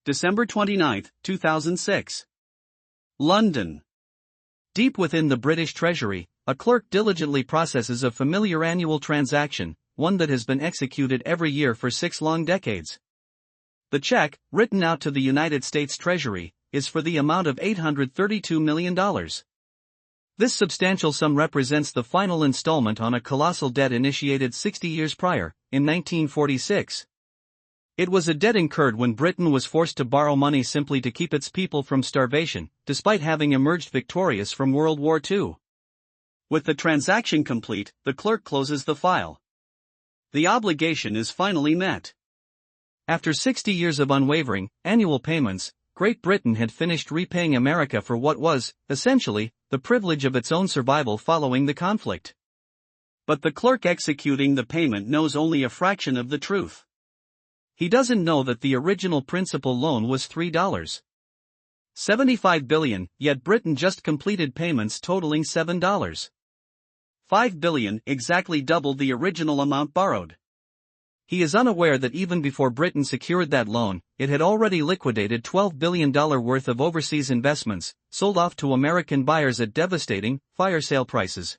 December 29, 2006. London. Deep within the British Treasury, a clerk diligently processes a familiar annual transaction, one that has been executed every year for 6 long decades. The check, written out to the United States Treasury, is for the amount of $832 million. This substantial sum represents the final installment on a colossal debt initiated 60 years prior, in 1946. It was a debt incurred when Britain was forced to borrow money simply to keep its people from starvation, despite having emerged victorious from World War II. With the transaction complete, the clerk closes the file. The obligation is finally met. After 60 years of unwavering, annual payments, Great Britain had finished repaying America for what was, essentially, the privilege of its own survival following the conflict. But the clerk executing the payment knows only a fraction of the truth. He doesn't know that the original principal loan was $3.75 billion, yet Britain just completed payments totaling $7.5 billion, exactly double the original amount borrowed. He is unaware that even before Britain secured that loan, it had already liquidated $12 billion worth of overseas investments, sold off to American buyers at devastating, fire sale prices.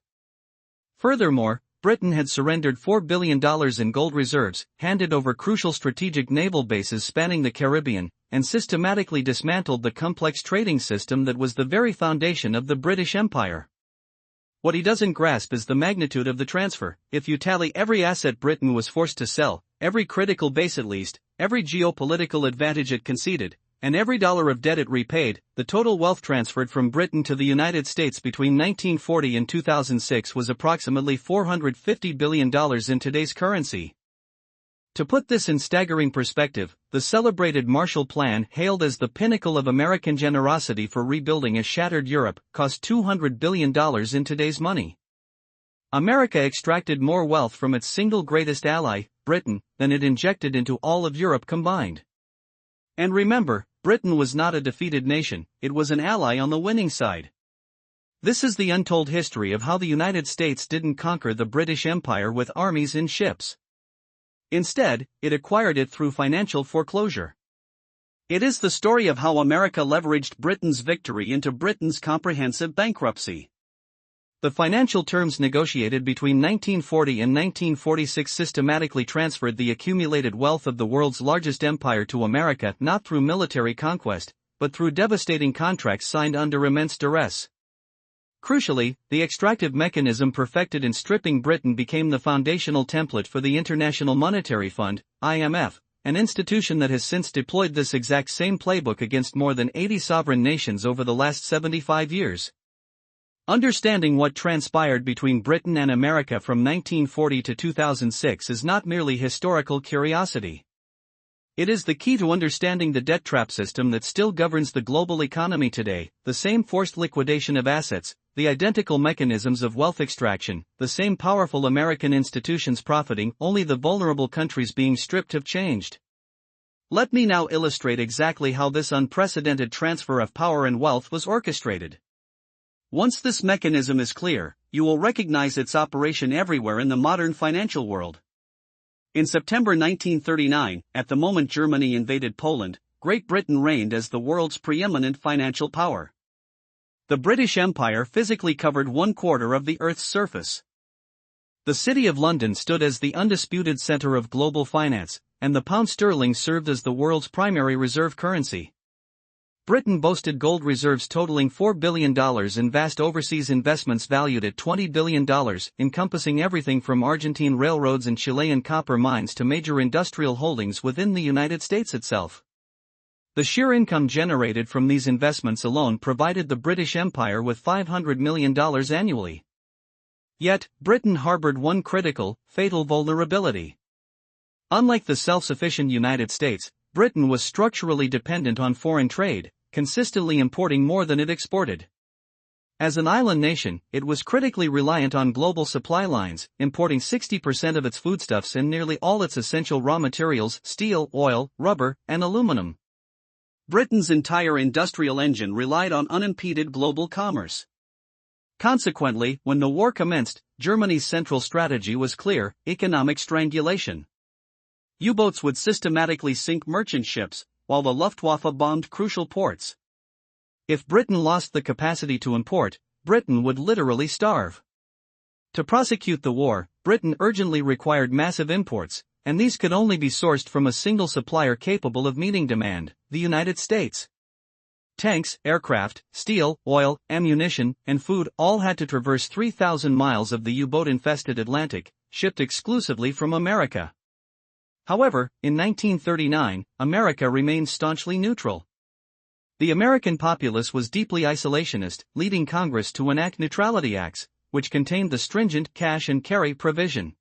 Furthermore, Britain had surrendered $4 billion in gold reserves, handed over crucial strategic naval bases spanning the Caribbean, and systematically dismantled the complex trading system that was the very foundation of the British Empire. What he doesn't grasp is the magnitude of the transfer. If you tally every asset Britain was forced to sell, every critical base at least, every geopolitical advantage it conceded, and every dollar of debt it repaid, the total wealth transferred from Britain to the United States between 1940 and 2006 was approximately $450 billion in today's currency. To put this in staggering perspective, the celebrated Marshall Plan, hailed as the pinnacle of American generosity for rebuilding a shattered Europe, cost $200 billion in today's money. America extracted more wealth from its single greatest ally, Britain, than it injected into all of Europe combined. And remember, Britain was not a defeated nation, it was an ally on the winning side. This is the untold history of how the United States didn't conquer the British Empire with armies and ships. Instead, it acquired it through financial foreclosure. It is the story of how America leveraged Britain's victory into Britain's comprehensive bankruptcy. The financial terms negotiated between 1940 and 1946 systematically transferred the accumulated wealth of the world's largest empire to America not through military conquest, but through devastating contracts signed under immense duress. Crucially, the extractive mechanism perfected in stripping Britain became the foundational template for the International Monetary Fund, IMF, an institution that has since deployed this exact same playbook against more than 80 sovereign nations over the last 75 years. Understanding what transpired between Britain and America from 1940 to 2006 is not merely historical curiosity. It is the key to understanding the debt trap system that still governs the global economy today, the same forced liquidation of assets, the identical mechanisms of wealth extraction, the same powerful American institutions profiting, only the vulnerable countries being stripped have changed. Let me now illustrate exactly how this unprecedented transfer of power and wealth was orchestrated. Once this mechanism is clear, you will recognize its operation everywhere in the modern financial world. In September 1939, at the moment Germany invaded Poland, Great Britain reigned as the world's preeminent financial power. The British Empire physically covered 1/4 of the Earth's surface. The City of London stood as the undisputed center of global finance, and the pound sterling served as the world's primary reserve currency. Britain boasted gold reserves totaling $4 billion and vast overseas investments valued at $20 billion, encompassing everything from Argentine railroads and Chilean copper mines to major industrial holdings within the United States itself. The sheer income generated from these investments alone provided the British Empire with $500 million annually. Yet, Britain harbored one critical, fatal vulnerability. Unlike the self-sufficient United States, Britain was structurally dependent on foreign trade, consistently importing more than it exported. As an island nation, it was critically reliant on global supply lines, importing 60% of its foodstuffs and nearly all its essential raw materials: steel, oil, rubber, and aluminum. Britain's entire industrial engine relied on unimpeded global commerce. Consequently, when the war commenced, Germany's central strategy was clear: economic strangulation. U-boats would systematically sink merchant ships, while the Luftwaffe bombed crucial ports. If Britain lost the capacity to import, Britain would literally starve. To prosecute the war, Britain urgently required massive imports, and these could only be sourced from a single supplier capable of meeting demand, the United States. Tanks, aircraft, steel, oil, ammunition, and food all had to traverse 3,000 miles of the U-boat-infested Atlantic, shipped exclusively from America. However, in 1939, America remained staunchly neutral. The American populace was deeply isolationist, leading Congress to enact Neutrality Acts, which contained the stringent cash and carry provision.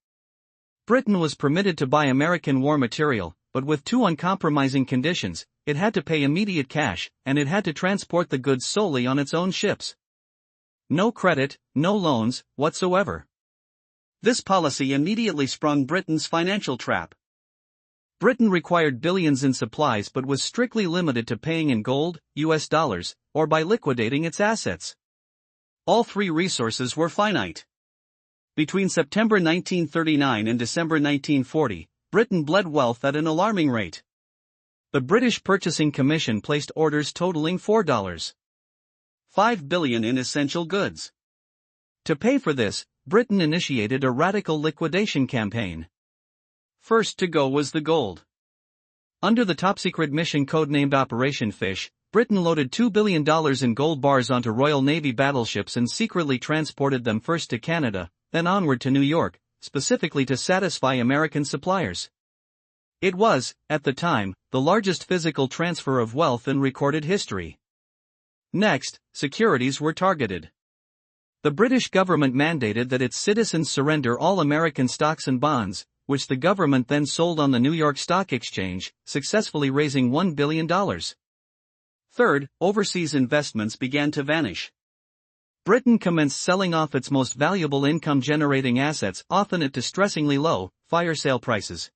Britain was permitted to buy American war material, but with two uncompromising conditions: it had to pay immediate cash, and it had to transport the goods solely on its own ships. No credit, no loans, whatsoever. This policy immediately sprung Britain's financial trap. Britain required billions in supplies but was strictly limited to paying in gold, US dollars, or by liquidating its assets. All three resources were finite. Between September 1939 and December 1940, Britain bled wealth at an alarming rate. The British Purchasing Commission placed orders totaling $4.5 billion in essential goods. To pay for this, Britain initiated a radical liquidation campaign. First to go was the gold. Under the top-secret mission codenamed Operation Fish, Britain loaded $2 billion in gold bars onto Royal Navy battleships and secretly transported them first to Canada, then onward to New York, specifically to satisfy American suppliers. It was, at the time, the largest physical transfer of wealth in recorded history. Next, securities were targeted. The British government mandated that its citizens surrender all American stocks and bonds, which the government then sold on the New York Stock Exchange, successfully raising $1 billion. Third, overseas investments began to vanish. Britain commenced selling off its most valuable income-generating assets, often at distressingly low, fire sale prices.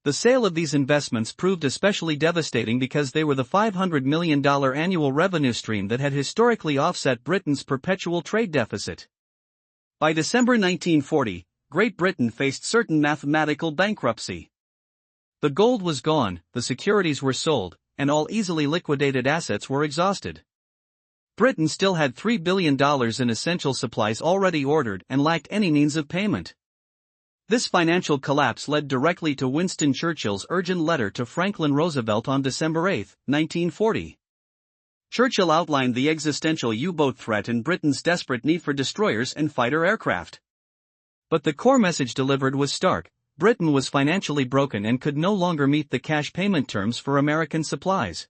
The sale of these investments proved especially devastating because they were the $500 million annual revenue stream that had historically offset Britain's perpetual trade deficit. By December 1940, Great Britain faced certain mathematical bankruptcy. The gold was gone, the securities were sold, and all easily liquidated assets were exhausted. Britain still had $3 billion in essential supplies already ordered and lacked any means of payment. This financial collapse led directly to Winston Churchill's urgent letter to Franklin Roosevelt on December 8, 1940. Churchill outlined the existential U-boat threat and Britain's desperate need for destroyers and fighter aircraft. But the core message delivered was stark: Britain was financially broken and could no longer meet the cash payment terms for American supplies.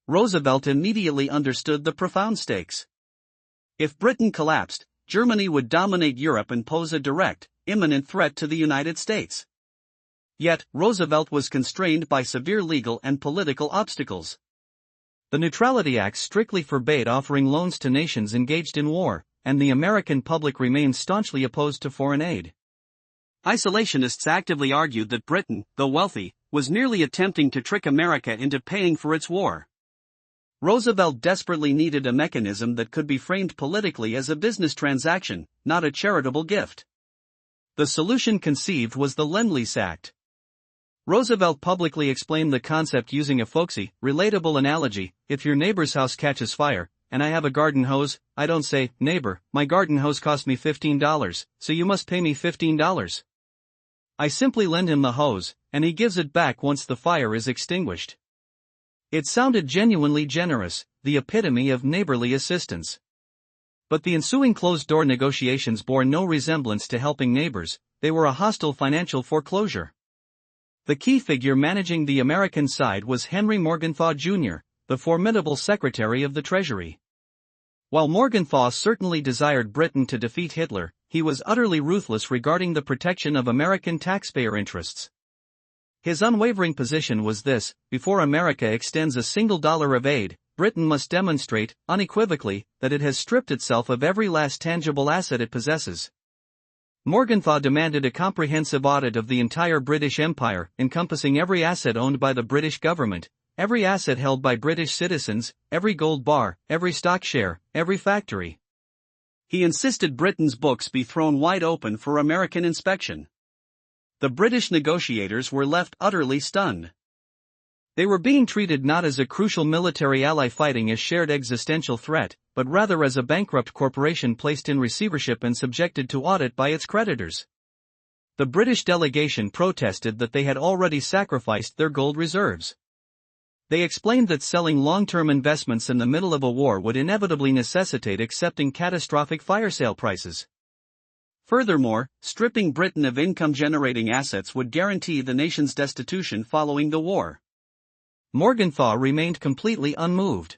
Roosevelt immediately understood the profound stakes. If Britain collapsed, Germany would dominate Europe and pose a direct, imminent threat to the United States. Yet, Roosevelt was constrained by severe legal and political obstacles. The Neutrality Act strictly forbade offering loans to nations engaged in war, and the American public remained staunchly opposed to foreign aid. Isolationists actively argued that Britain, though wealthy, was merely attempting to trick America into paying for its war. Roosevelt desperately needed a mechanism that could be framed politically as a business transaction, not a charitable gift. The solution conceived was the Lend-Lease Act. Roosevelt publicly explained the concept using a folksy, relatable analogy: if your neighbor's house catches fire, and I have a garden hose, I don't say, "Neighbor, my garden hose cost me $15, so you must pay me $15. I simply lend him the hose, and he gives it back once the fire is extinguished. It sounded genuinely generous, the epitome of neighborly assistance. But the ensuing closed-door negotiations bore no resemblance to helping neighbors; they were a hostile financial foreclosure. The key figure managing the American side was Henry Morgenthau Jr., the formidable Secretary of the Treasury. While Morgenthau certainly desired Britain to defeat Hitler, he was utterly ruthless regarding the protection of American taxpayer interests. His unwavering position was this: before America extends a single dollar of aid, Britain must demonstrate, unequivocally, that it has stripped itself of every last tangible asset it possesses. Morgenthau demanded a comprehensive audit of the entire British Empire, encompassing every asset owned by the British government, every asset held by British citizens, every gold bar, every stock share, every factory. He insisted Britain's books be thrown wide open for American inspection. The British negotiators were left utterly stunned. They were being treated not as a crucial military ally fighting a shared existential threat, but rather as a bankrupt corporation placed in receivership and subjected to audit by its creditors. The British delegation protested that they had already sacrificed their gold reserves. They explained that selling long-term investments in the middle of a war would inevitably necessitate accepting catastrophic fire sale prices. Furthermore, stripping Britain of income-generating assets would guarantee the nation's destitution following the war. Morgenthau remained completely unmoved.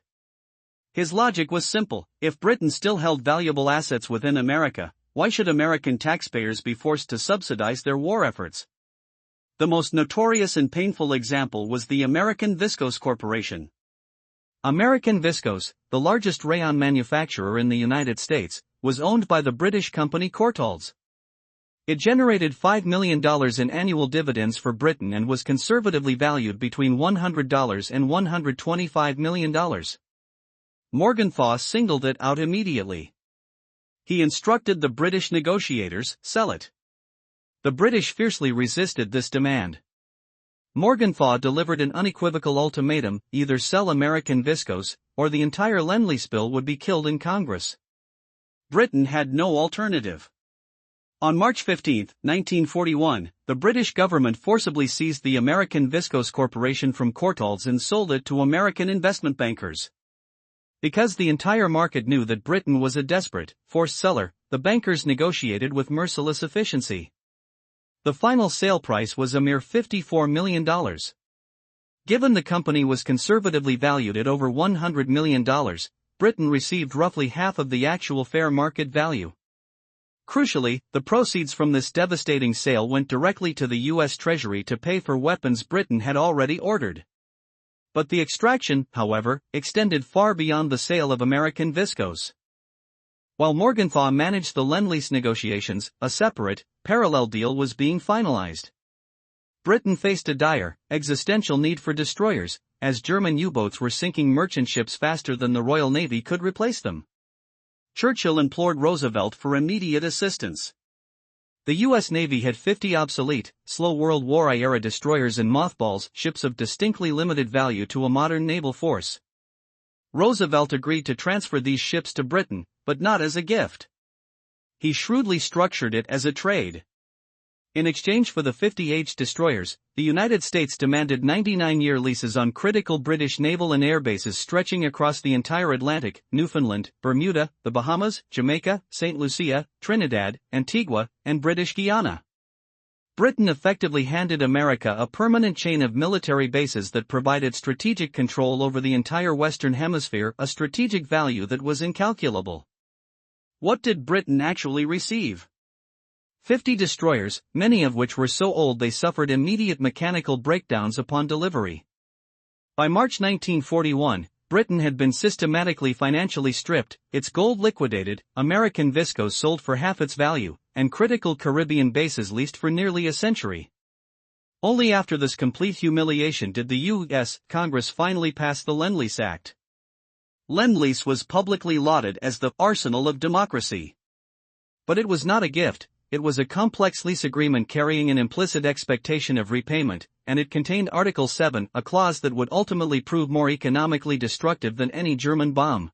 His logic was simple: if Britain still held valuable assets within America, why should American taxpayers be forced to subsidize their war efforts? The most notorious and painful example was the American Viscose Corporation. American Viscose, the largest rayon manufacturer in the United States, was owned by the British company Courtaulds. It generated $5 million in annual dividends for Britain and was conservatively valued between $100 and $125 million. Morgenthau singled it out immediately. He instructed the British negotiators, sell it. The British fiercely resisted this demand. Morgenthau delivered an unequivocal ultimatum: either sell American Viscose, or the entire Lend-Lease bill would be killed in Congress. Britain had no alternative. On March 15, 1941, the British government forcibly seized the American Viscose Corporation from Courtaulds and sold it to American investment bankers. Because the entire market knew that Britain was a desperate, forced seller, the bankers negotiated with merciless efficiency. The final sale price was a mere $54 million. Given the company was conservatively valued at over $100 million, Britain received roughly half of the actual fair market value. Crucially, the proceeds from this devastating sale went directly to the U.S. Treasury to pay for weapons Britain had already ordered. But the extraction, however, extended far beyond the sale of American Viscose. While Morgenthau managed the Lend-Lease negotiations, a separate, parallel deal was being finalized. Britain faced a dire, existential need for destroyers, as German U-boats were sinking merchant ships faster than the Royal Navy could replace them. Churchill implored Roosevelt for immediate assistance. The U.S. Navy had 50 obsolete, slow World War I-era destroyers and mothballs, ships of distinctly limited value to a modern naval force. Roosevelt agreed to transfer these ships to Britain, but not as a gift. He shrewdly structured it as a trade. In exchange for the 50 aged destroyers, the United States demanded 99-year leases on critical British naval and air bases stretching across the entire Atlantic: Newfoundland, Bermuda, the Bahamas, Jamaica, St. Lucia, Trinidad, Antigua, and British Guiana. Britain effectively handed America a permanent chain of military bases that provided strategic control over the entire Western Hemisphere, a strategic value that was incalculable. What did Britain actually receive? 50 destroyers, many of which were so old they suffered immediate mechanical breakdowns upon delivery. By March 1941, Britain had been systematically financially stripped, its gold liquidated, American Viscose sold for half its value, and critical Caribbean bases leased for nearly a century. Only after this complete humiliation did the U.S. Congress finally pass the Lend-Lease Act. Lend-Lease was publicly lauded as the arsenal of democracy. But it was not a gift. It was a complex lease agreement carrying an implicit expectation of repayment, and it contained Article 7, a clause that would ultimately prove more economically destructive than any German bomb.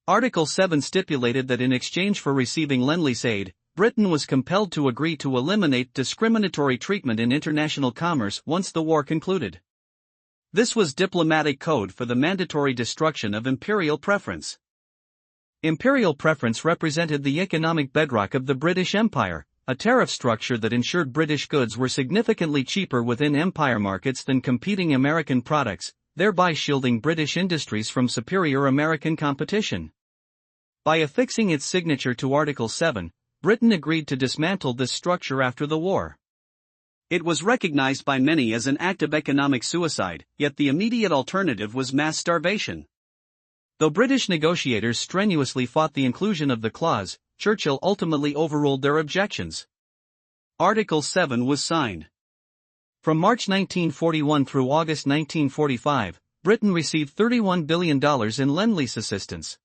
Article 7 stipulated that in exchange for receiving Lend-Lease aid, Britain was compelled to agree to eliminate discriminatory treatment in international commerce once the war concluded. This was diplomatic code for the mandatory destruction of imperial preference. Imperial preference represented the economic bedrock of the British Empire, a tariff structure that ensured British goods were significantly cheaper within empire markets than competing American products, thereby shielding British industries from superior American competition. By affixing its signature to Article 7, Britain agreed to dismantle this structure after the war. It was recognized by many as an act of economic suicide, yet the immediate alternative was mass starvation. Though British negotiators strenuously fought the inclusion of the clause, Churchill ultimately overruled their objections. Article 7 was signed. From March 1941 through August 1945, Britain received $31 billion in Lend-Lease assistance.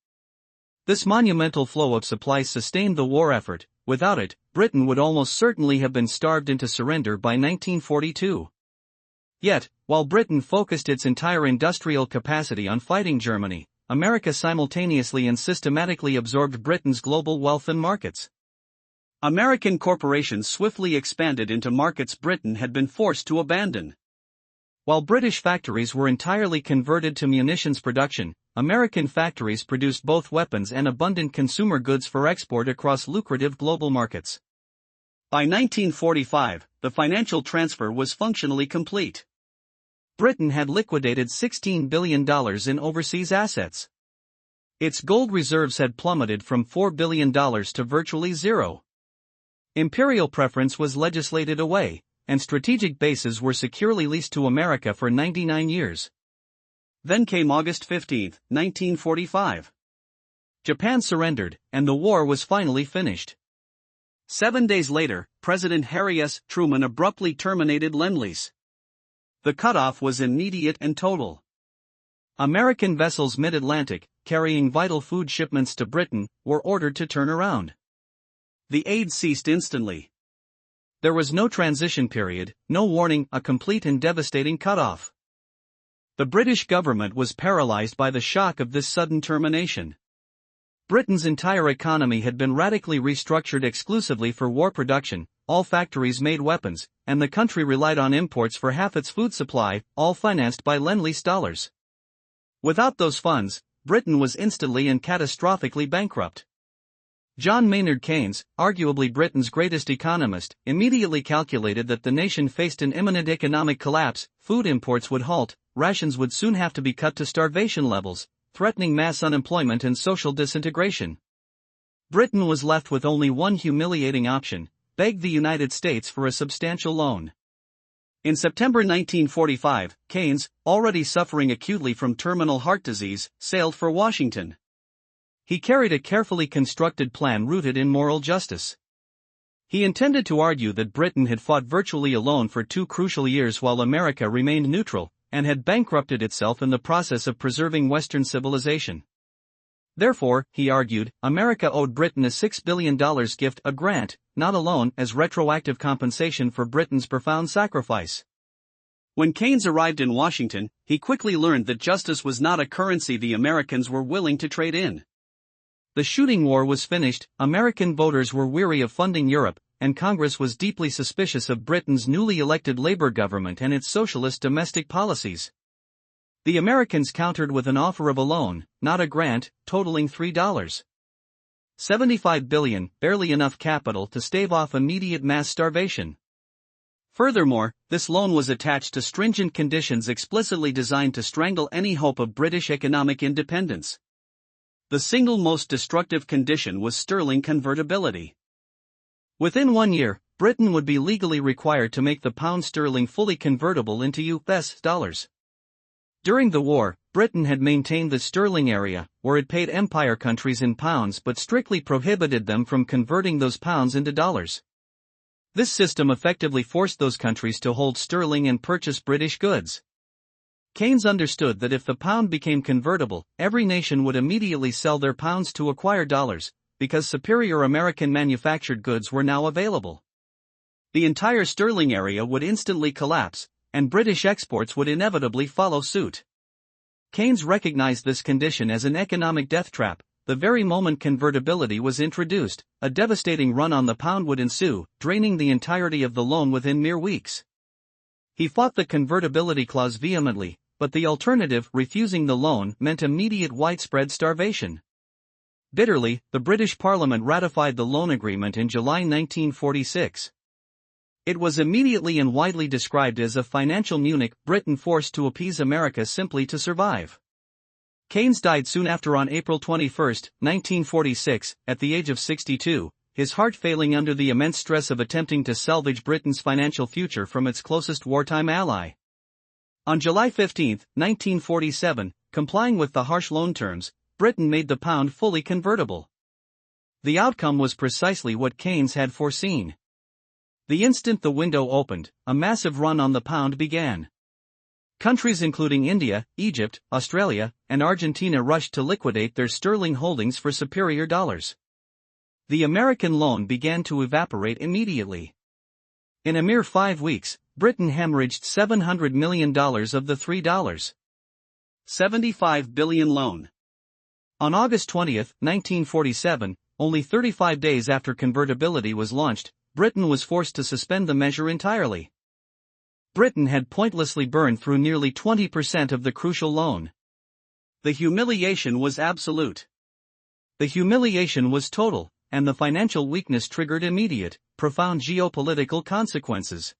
This monumental flow of supplies sustained the war effort. Without it, Britain would almost certainly have been starved into surrender by 1942. Yet, while Britain focused its entire industrial capacity on fighting Germany, America simultaneously and systematically absorbed Britain's global wealth and markets. American corporations swiftly expanded into markets Britain had been forced to abandon. While British factories were entirely converted to munitions production, American factories produced both weapons and abundant consumer goods for export across lucrative global markets. By 1945, the financial transfer was functionally complete. Britain had liquidated $16 billion in overseas assets. Its gold reserves had plummeted from $4 billion to virtually zero. Imperial preference was legislated away, and strategic bases were securely leased to America for 99 years. Then came August 15, 1945. Japan surrendered, and the war was finally finished. 7 days later, President Harry S. Truman abruptly terminated Lend-Lease. The cutoff was immediate and total. American vessels mid-Atlantic, carrying vital food shipments to Britain, were ordered to turn around. The aid ceased instantly. There was no transition period, no warning, a complete and devastating cutoff. The British government was paralyzed by the shock of this sudden termination. Britain's entire economy had been radically restructured exclusively for war production, all factories made weapons, and the country relied on imports for half its food supply, all financed by Lend-Lease dollars. Without those funds, Britain was instantly and catastrophically bankrupt. John Maynard Keynes, arguably Britain's greatest economist, immediately calculated that the nation faced an imminent economic collapse, food imports would halt, rations would soon have to be cut to starvation levels, threatening mass unemployment and social disintegration. Britain was left with only one humiliating option: beg the United States for a substantial loan. In September 1945, Keynes, already suffering acutely from terminal heart disease, sailed for Washington. He carried a carefully constructed plan rooted in moral justice. He intended to argue that Britain had fought virtually alone for 2 crucial years while America remained neutral, and had bankrupted itself in the process of preserving Western civilization. Therefore, he argued, America owed Britain a $6 billion gift, a grant, not a loan, as retroactive compensation for Britain's profound sacrifice. When Keynes arrived in Washington, he quickly learned that justice was not a currency the Americans were willing to trade in. The shooting war was finished, American voters were weary of funding Europe, and Congress was deeply suspicious of Britain's newly elected Labour government and its socialist domestic policies. The Americans countered with an offer of a loan, not a grant, totaling $3.75 billion, barely enough capital to stave off immediate mass starvation. Furthermore, this loan was attached to stringent conditions explicitly designed to strangle any hope of British economic independence. The single most destructive condition was sterling convertibility. Within 1 year, Britain would be legally required to make the pound sterling fully convertible into US dollars. During the war, Britain had maintained the sterling area, where it paid empire countries in pounds but strictly prohibited them from converting those pounds into dollars. This system effectively forced those countries to hold sterling and purchase British goods. Keynes understood that if the pound became convertible, every nation would immediately sell their pounds to acquire dollars, because superior American manufactured goods were now available. The entire sterling area would instantly collapse, and British exports would inevitably follow suit. Keynes recognized this condition as an economic death trap. The very moment convertibility was introduced, a devastating run on the pound would ensue, draining the entirety of the loan within mere weeks. He fought the convertibility clause vehemently, but the alternative, refusing the loan, meant immediate widespread starvation. Bitterly, the British Parliament ratified the loan agreement in July 1946. It was immediately and widely described as a financial Munich, Britain forced to appease America simply to survive. Keynes died soon after on April 21, 1946, at the age of 62, his heart failing under the immense stress of attempting to salvage Britain's financial future from its closest wartime ally. On July 15, 1947, complying with the harsh loan terms, Britain made the pound fully convertible. The outcome was precisely what Keynes had foreseen. The instant the window opened, a massive run on the pound began. Countries including India, Egypt, Australia, and Argentina rushed to liquidate their sterling holdings for superior dollars. The American loan began to evaporate immediately. In a mere 5 weeks, Britain hemorrhaged $700 million of the $3.75 billion loan. On August 20, 1947, only 35 days after convertibility was launched, Britain was forced to suspend the measure entirely. Britain had pointlessly burned through nearly 20% of the crucial loan. The humiliation was absolute. The humiliation was total, and the financial weakness triggered immediate, profound geopolitical consequences.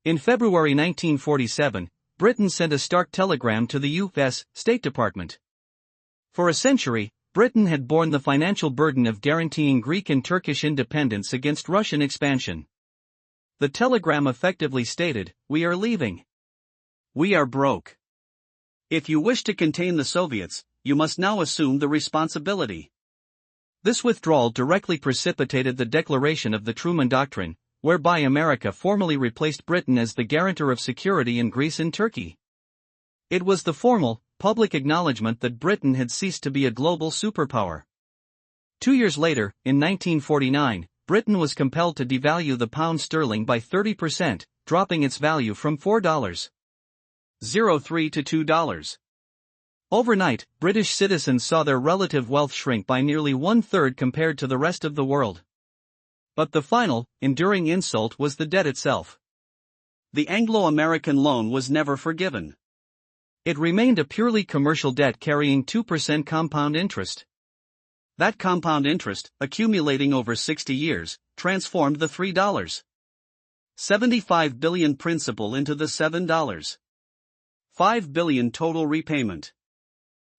In February 1947, Britain sent a stark telegram to the U.S. State Department. For a century, Britain had borne the financial burden of guaranteeing Greek and Turkish independence against Russian expansion. The telegram effectively stated, "We are leaving. We are broke. If you wish to contain the Soviets, you must now assume the responsibility." This withdrawal directly precipitated the declaration of the Truman Doctrine, whereby America formally replaced Britain as the guarantor of security in Greece and Turkey. It was the formal, public acknowledgement that Britain had ceased to be a global superpower. 2 years later, in 1949, Britain was compelled to devalue the pound sterling by 30%, dropping its value from $4.03 to $2. Overnight, British citizens saw their relative wealth shrink by nearly 1/3 compared to the rest of the world. But the final, enduring insult was the debt itself. The Anglo-American loan was never forgiven. It remained a purely commercial debt carrying 2% compound interest. That compound interest, accumulating over 60 years, transformed the $3.75 billion principal into the $7.5 billion total repayment.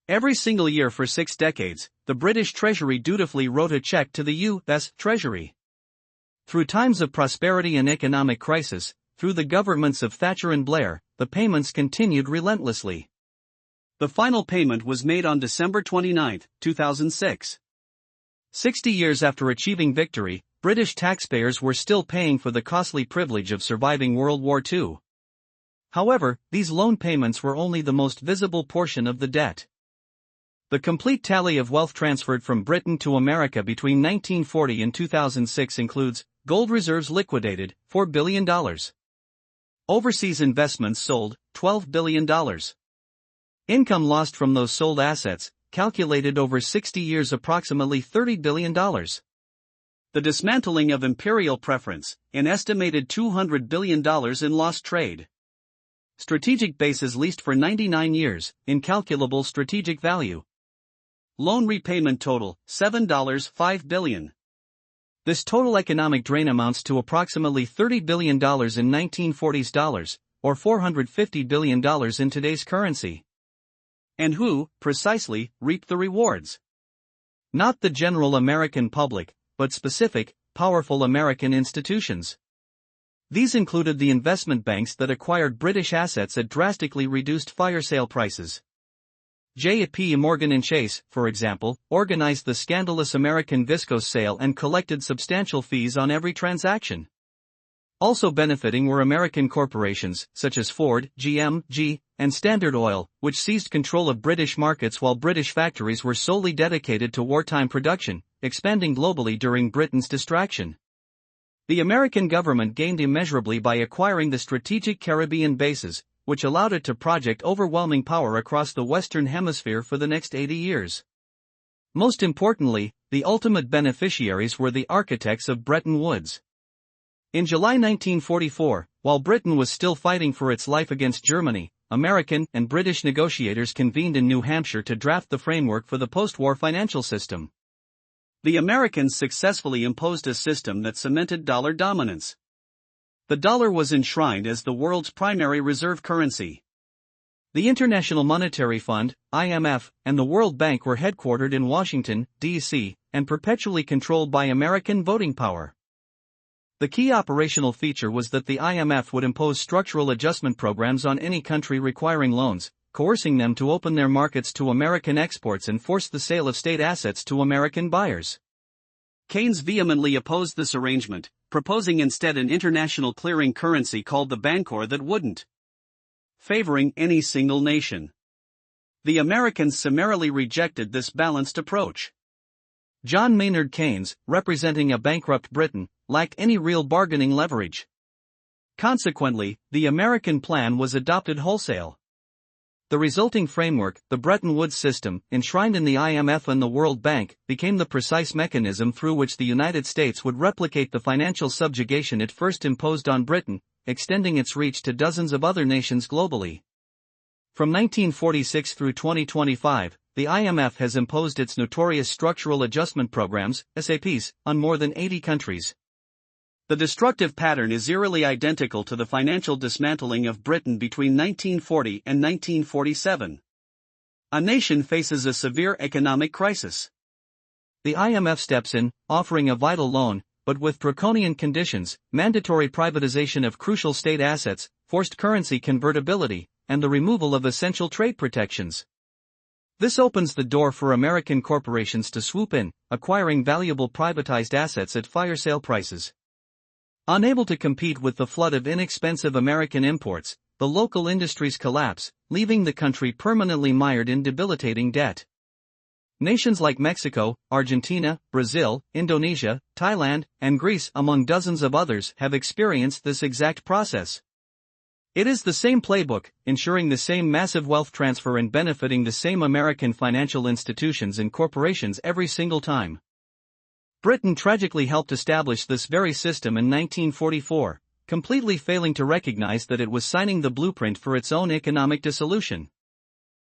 Every single year for 6 decades, the British Treasury dutifully wrote a check to the U.S. Treasury. Through times of prosperity and economic crisis, through the governments of Thatcher and Blair, the payments continued relentlessly. The final payment was made on December 29, 2006. 60 years after achieving victory, British taxpayers were still paying for the costly privilege of surviving World War II. However, these loan payments were only the most visible portion of the debt. The complete tally of wealth transferred from Britain to America between 1940 and 2006 includes gold reserves liquidated, $4 billion. Overseas investments sold, $12 billion. Income lost from those sold assets, calculated over 60 years, approximately $30 billion. The dismantling of imperial preference, an estimated $200 billion in lost trade. Strategic bases leased for 99 years, incalculable strategic value. Loan repayment total, $7.5 billion. This total economic drain amounts to approximately $30 billion in 1940s dollars, or $450 billion in today's currency. And who, precisely, reaped the rewards? Not the general American public, but specific, powerful American institutions. These included the investment banks that acquired British assets at drastically reduced fire sale prices. J.P. Morgan & Chase, for example, organized the scandalous American Viscose sale and collected substantial fees on every transaction. Also benefiting were American corporations, such as Ford, GM, and Standard Oil, which seized control of British markets while British factories were solely dedicated to wartime production, expanding globally during Britain's distraction. The American government gained immeasurably by acquiring the strategic Caribbean bases, which allowed it to project overwhelming power across the Western Hemisphere for the next 80 years. Most importantly, the ultimate beneficiaries were the architects of Bretton Woods. In July 1944, while Britain was still fighting for its life against Germany, American and British negotiators convened in New Hampshire to draft the framework for the post-war financial system. The Americans successfully imposed a system that cemented dollar dominance. The dollar was enshrined as the world's primary reserve currency. The International Monetary Fund, IMF, and the World Bank were headquartered in Washington, D.C., and perpetually controlled by American voting power. The key operational feature was that the IMF would impose structural adjustment programs on any country requiring loans, coercing them to open their markets to American exports and force the sale of state assets to American buyers. Keynes vehemently opposed this arrangement, proposing instead an international clearing currency called the bankor that wouldn't favoring any single nation. The Americans summarily rejected this balanced approach. John Maynard Keynes, representing a bankrupt Britain, lacked any real bargaining leverage. Consequently, the American plan was adopted wholesale. The resulting framework, the Bretton Woods system, enshrined in the IMF and the World Bank, became the precise mechanism through which the United States would replicate the financial subjugation it first imposed on Britain, extending its reach to dozens of other nations globally. From 1946 through 2025, the IMF has imposed its notorious structural adjustment programs, SAPs, on more than 80 countries. The destructive pattern is eerily identical to the financial dismantling of Britain between 1940 and 1947. A nation faces a severe economic crisis. The IMF steps in, offering a vital loan, but with draconian conditions, mandatory privatization of crucial state assets, forced currency convertibility, and the removal of essential trade protections. This opens the door for American corporations to swoop in, acquiring valuable privatized assets at fire sale prices. Unable to compete with the flood of inexpensive American imports, the local industries collapse, leaving the country permanently mired in debilitating debt. Nations like Mexico, Argentina, Brazil, Indonesia, Thailand, and Greece, among dozens of others, have experienced this exact process. It is the same playbook, ensuring the same massive wealth transfer and benefiting the same American financial institutions and corporations every single time. Britain tragically helped establish this very system in 1944, completely failing to recognize that it was signing the blueprint for its own economic dissolution.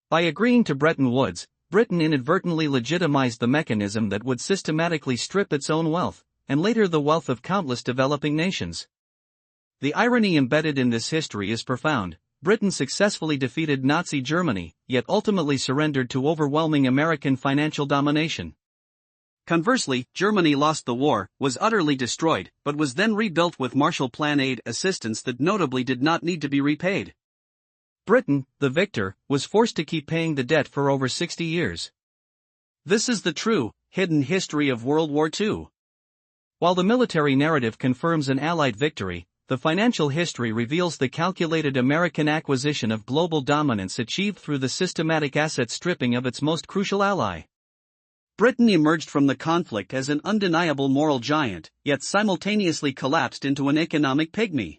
By agreeing to Bretton Woods, Britain inadvertently legitimized the mechanism that would systematically strip its own wealth, and later the wealth of countless developing nations. The irony embedded in this history is profound. Britain successfully defeated Nazi Germany, yet ultimately surrendered to overwhelming American financial domination. Conversely, Germany lost the war, was utterly destroyed, but was then rebuilt with Marshall Plan aid assistance that notably did not need to be repaid. Britain, the victor, was forced to keep paying the debt for over 60 years. This is the true, hidden history of World War II. While the military narrative confirms an Allied victory, the financial history reveals the calculated American acquisition of global dominance achieved through the systematic asset stripping of its most crucial ally. Britain emerged from the conflict as an undeniable moral giant, yet simultaneously collapsed into an economic pygmy.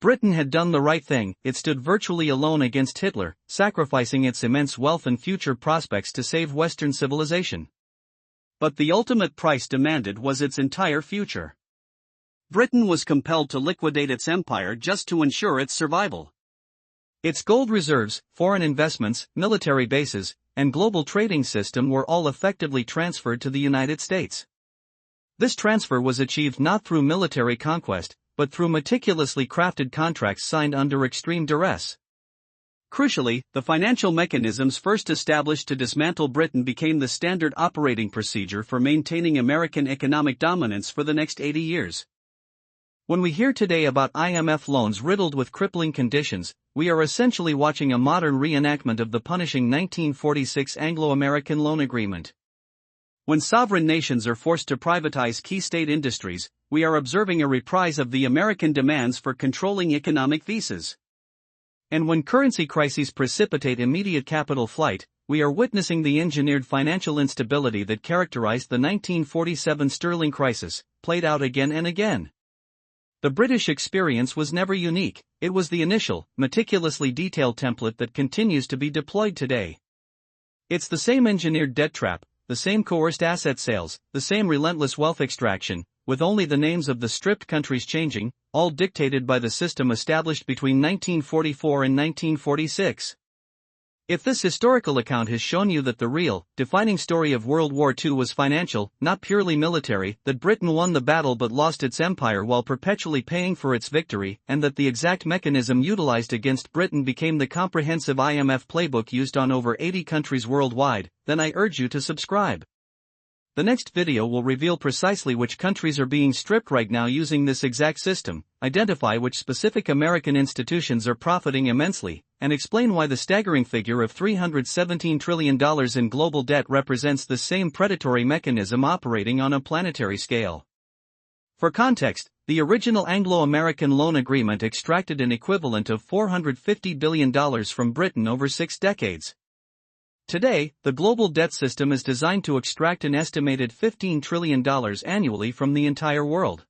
Britain had done the right thing. It stood virtually alone against Hitler, sacrificing its immense wealth and future prospects to save Western civilization. But the ultimate price demanded was its entire future. Britain was compelled to liquidate its empire just to ensure its survival. Its gold reserves, foreign investments, military bases, and global trading system were all effectively transferred to the United States. This transfer was achieved not through military conquest, but through meticulously crafted contracts signed under extreme duress. Crucially, the financial mechanisms first established to dismantle Britain became the standard operating procedure for maintaining American economic dominance for the next 80 years. When we hear today about IMF loans riddled with crippling conditions, we are essentially watching a modern reenactment of the punishing 1946 Anglo-American loan agreement. When sovereign nations are forced to privatize key state industries, we are observing a reprise of the American demands for controlling economic visas. And when currency crises precipitate immediate capital flight, we are witnessing the engineered financial instability that characterized the 1947 sterling crisis, played out again and again. The British experience was never unique. It was the initial, meticulously detailed template that continues to be deployed today. It's the same engineered debt trap, the same coerced asset sales, the same relentless wealth extraction, with only the names of the stripped countries changing, all dictated by the system established between 1944 and 1946. If this historical account has shown you that the real, defining story of World War II was financial, not purely military, that Britain won the battle but lost its empire while perpetually paying for its victory, and that the exact mechanism utilized against Britain became the comprehensive IMF playbook used on over 80 countries worldwide, then I urge you to subscribe. The next video will reveal precisely which countries are being stripped right now using this exact system, identify which specific American institutions are profiting immensely, and explain why the staggering figure of $317 trillion in global debt represents the same predatory mechanism operating on a planetary scale. For context, the original Anglo-American loan agreement extracted an equivalent of $450 billion from Britain over 6 decades. Today, the global debt system is designed to extract an estimated $15 trillion annually from the entire world.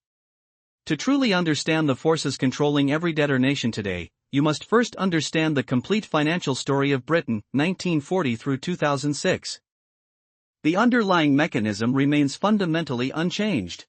To truly understand the forces controlling every debtor nation today, you must first understand the complete financial story of Britain, 1940 through 2006. The underlying mechanism remains fundamentally unchanged.